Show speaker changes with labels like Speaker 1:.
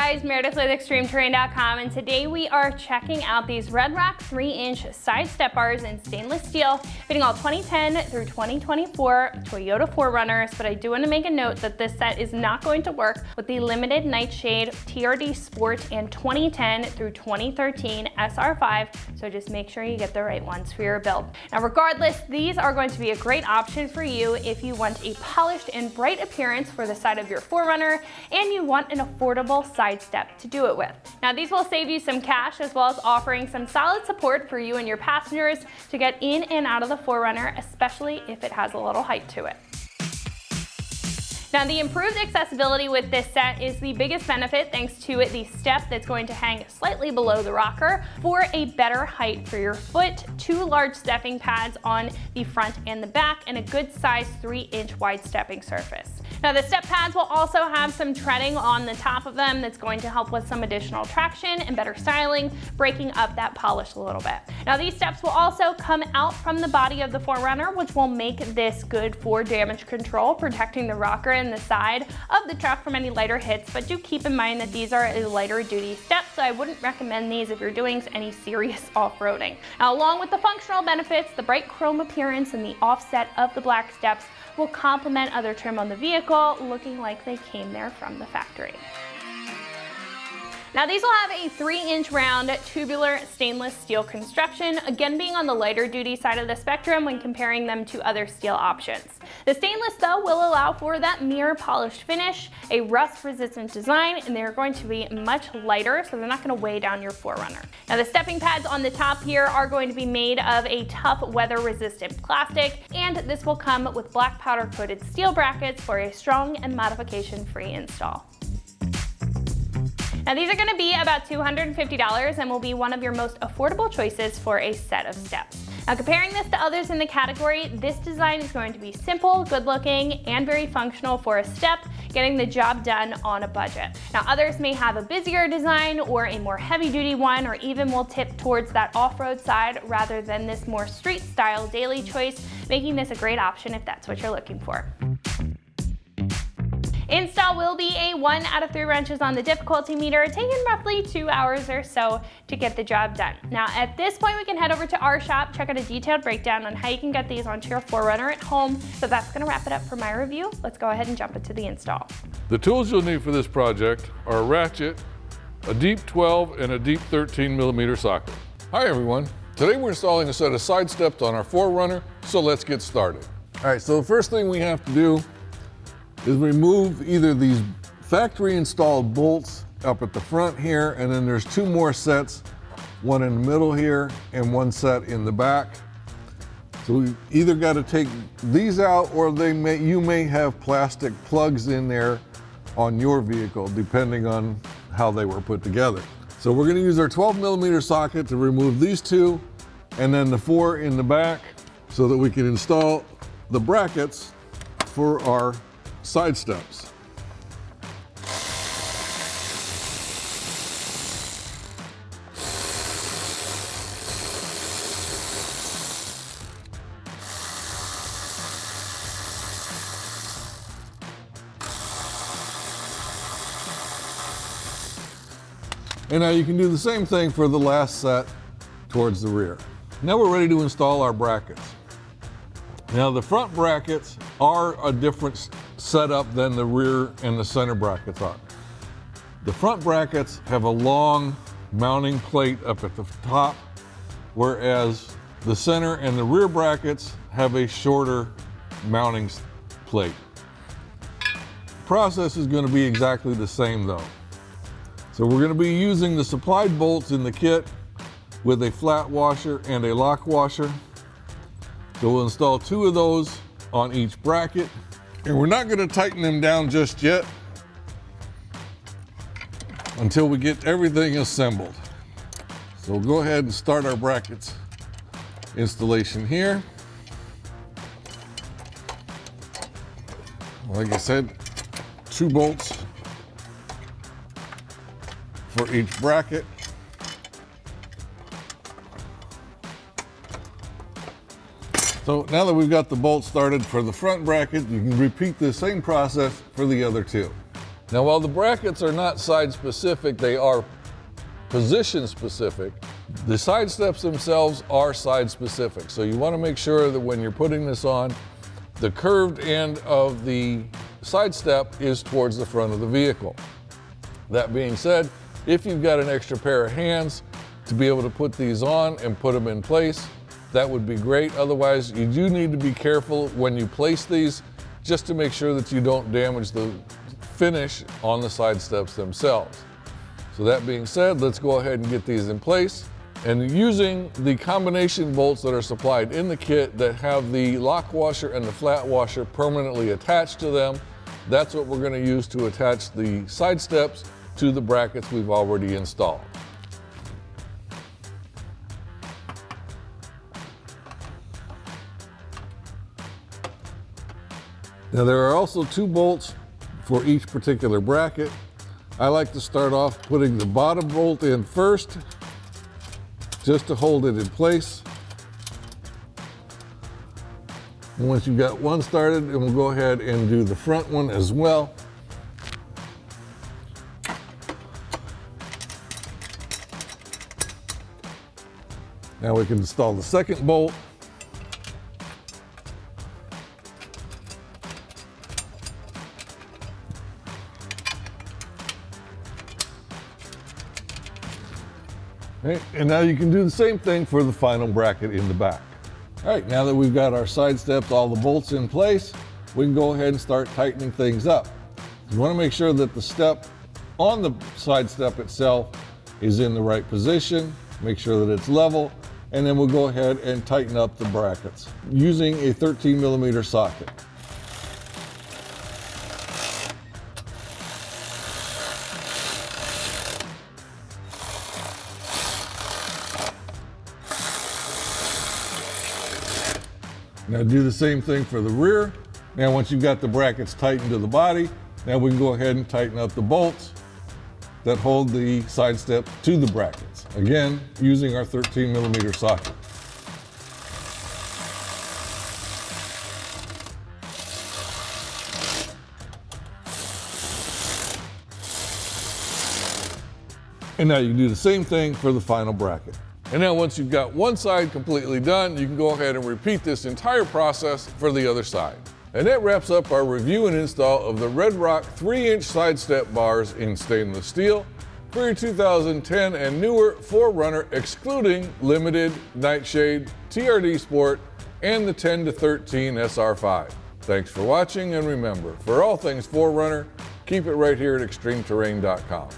Speaker 1: guys, Meredith with ExtremeTerrain.com, and today we are checking out these RedRock 3-inch side step bars in stainless steel, fitting all 2010 through 2024 Toyota 4Runners, but I do want to make a note that this set is not going to work with the limited Nightshade, TRD Sport, and 2010 through 2013 SR5, so just make sure you get the right ones for your build. Now regardless, these are going to be a great option for you if you want a polished and bright appearance for the side of your 4Runner and you want an affordable side step to do it with. Now these will save you some cash as well as offering some solid support for you and your passengers to get in and out of the 4Runner, especially if it has a little height to it. Now the improved accessibility with this set is the biggest benefit thanks to the step that's going to hang slightly below the rocker for a better height for your foot, 2 large stepping pads on the front and the back, and a good size 3-inch wide stepping surface. Now the step pads will also have some treading on the top of them that's going to help with some additional traction and better styling, breaking up that polish a little bit. Now these steps will also come out from the body of the 4Runner, which will make this good for damage control, protecting the rocker and the side of the truck from any lighter hits, but do keep in mind that these are a lighter duty step, so I wouldn't recommend these if you're doing any serious off-roading. Now along with the functional benefits, the bright chrome appearance and the offset of the black steps will complement other trim on the vehicle, looking like they came there from the factory. Now these will have a 3-inch round tubular stainless steel construction, again being on the lighter duty side of the spectrum when comparing them to other steel options. The stainless though will allow for that mirror polished finish, a rust resistant design, and they're going to be much lighter so they're not going to weigh down your 4Runner. Now the stepping pads on the top here are going to be made of a tough weather resistant plastic, and this will come with black powder coated steel brackets for a strong and modification free install. Now these are going to be about $250 and will be one of your most affordable choices for a set of steps. Now comparing this to others in the category, this design is going to be simple, good looking, and very functional for a step, getting the job done on a budget. Now others may have a busier design or a more heavy duty one, or even will tip towards that off-road side rather than this more street style daily choice, making this a great option if that's what you're looking for. Install will be a 1 out of 3 wrenches on the difficulty meter, taking roughly 2 hours or so to get the job done. Now at this point we can head over to our shop, check out a detailed breakdown on how you can get these onto your 4Runner at home. So that's going to wrap it up for my review. Let's go ahead and jump into the install.
Speaker 2: The tools you'll need for this project are a ratchet, a deep 12 and a deep 13 millimeter socket. Hi everyone, today we're installing a set of side steps on our 4Runner, so let's get started. All right, so the first thing we have to do is remove either these factory installed bolts up at the front here, and then there's 2 more sets, one in the middle here and 1 set in the back. So we either got to take these out, or you may have plastic plugs in there on your vehicle depending on how they were put together. So we're going to use our 12 millimeter socket to remove these 2 and then the 4 in the back so that we can install the brackets for our side steps. And now you can do the same thing for the last set towards the rear. Now we're ready to install our brackets. Now the front brackets are a different setup than the rear and the center brackets are. The front brackets have a long mounting plate up at the top, whereas the center and the rear brackets have a shorter mounting plate. The process is going to be exactly the same though. So we're going to be using the supplied bolts in the kit with a flat washer and a lock washer. So we'll install 2 of those on each bracket, and we're not going to tighten them down just yet until we get everything assembled. So we'll go ahead and start our brackets installation here. Like I said, 2 bolts for each bracket. So now that we've got the bolt started for the front bracket, you can repeat the same process for the other 2. Now, while the brackets are not side specific, they are position specific. The side steps themselves are side specific. So you want to make sure that when you're putting this on, the curved end of the side step is towards the front of the vehicle. That being said, if you've got an extra pair of hands to be able to put these on and put them in place, that would be great. Otherwise, you do need to be careful when you place these, just to make sure that you don't damage the finish on the side steps themselves. So that being said, let's go ahead and get these in place. And using the combination bolts that are supplied in the kit that have the lock washer and the flat washer permanently attached to them, that's what we're going to use to attach the side steps to the brackets we've already installed. Now, there are also 2 bolts for each particular bracket. I like to start off putting the bottom bolt in first, just to hold it in place. And once you've got one started, and we'll go ahead and do the front one as well. Now we can install the second bolt. Okay, and now you can do the same thing for the final bracket in the back. All right, now that we've got our side steps, all the bolts in place, we can go ahead and start tightening things up. You want to make sure that the step on the side step itself is in the right position, make sure that it's level, and then we'll go ahead and tighten up the brackets using a 13mm socket. Now do the same thing for the rear. Now once you've got the brackets tightened to the body, now we can go ahead and tighten up the bolts that hold the side step to the brackets. Again, using our 13mm socket. And now you can do the same thing for the final bracket. And now once you've got one side completely done, you can go ahead and repeat this entire process for the other side. And that wraps up our review and install of the RedRock 3-inch side step bars in stainless steel for your 2010 and newer 4Runner, excluding Limited, Nightshade, TRD Sport, and the 10 to 13 SR5. Thanks for watching, and remember, for all things 4Runner, keep it right here at ExtremeTerrain.com.